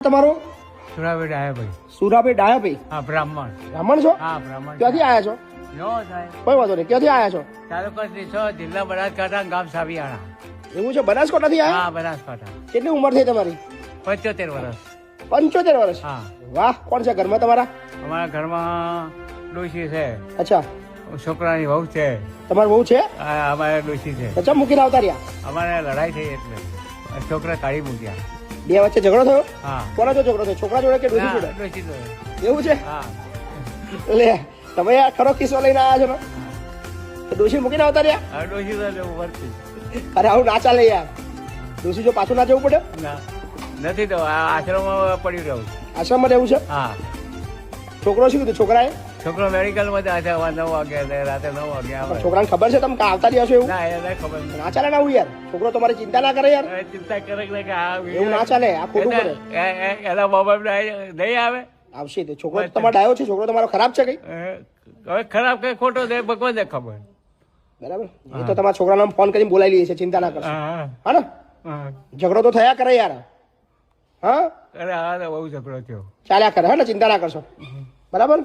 તમારો સુરાભાઈ ડાયાભાઈ. સુરાભાઈ ડાયાભાઈ. હા, બ્રાહ્મણ. બ્રાહ્મણ છો? હા, બ્રાહ્મણ. ક્યાંથી આયા છો? નો સાહેબ. કોઈ વાંધો નહીં. ક્યાંથી આયા છો? તાલુકો ત્રીસો, જિલ્લા બનાસકાંઠા, ગામ સાવિયાણા. એવું છે, બનાસકાંઠાથી આયા? હા, બનાસકાંઠા. કેટલી ઉંમર થઈ તમારી? 75 વર્ષ. 75 વર્ષ. હા. વાહ, કોણ છે ઘરમાં તમારા? અમારા ઘરમાં ડોશી છે, અચ્છા, છોકરાની વહુ છે. તમારી બહુ છે? હા, અમારે ડોશી છે. અચ્છા, મૂકીને આવતા રહ્યા? અમારે લડાઈ થઈ એટલે છોકરા કાઢી મૂક્યા. બે વચ્ચે ઝઘડો થયો? હા. કોના જોડે ઝઘડો થયો? છોકરા જોડે કે ડોશી જોડે? ડોશી જોડે. એવું છે? હા. લે, તમે યાર ખરો કિસ્સો લઈને આવ્યા છો ને? તો ડોશી મૂકીને આવતા રહ્યા? હા, ડોશી તો લેવું પડતું. અરે આવું ના ચાલે યાર. ડોશી જો પાછું ના જવું પડે? ના, નથી તો આ આશ્રમમાં પડ્યું રહું. આશ્રમમાં રહેવું છે? હા. છોકરો શું કીધું? છોકરાએ? છોકરો મેડિકલમાં જાય છે, 9 વાગે ને રાતે 9 વાગે આવે. છોકરાને ખબર છે તમે આવતા રહ્યા છો એવું? ના, એને ખબર નથી. ના ચાલે ને આવું યાર. છોકરો તમારી ચિંતા ના કરે યાર. હવે ચિંતા કરે કે આ એવું ના ચાલે, આ ખોટું કરે. એના બાબા નહીં આવે. આવશે તે. છોકરો તો તમારો ડાયો છે, છોકરો તમારો ખરાબ છે કઈ? હવે ખરાબ કઈ ખોટો છે ભગવાનને ખબર. બરાબર, એ તો તમારા છોકરાને ફોન કરીને બોલાવી લઈએ છે, ચિંતા ના કરશો. હા ને? ઝઘડો તો થયા કરે યાર. હા, અરે હા, બહુ ઝઘડો થયો. ચાલ્યા કરે. હા ને, ચિંતા ના કરશો. બરાબર.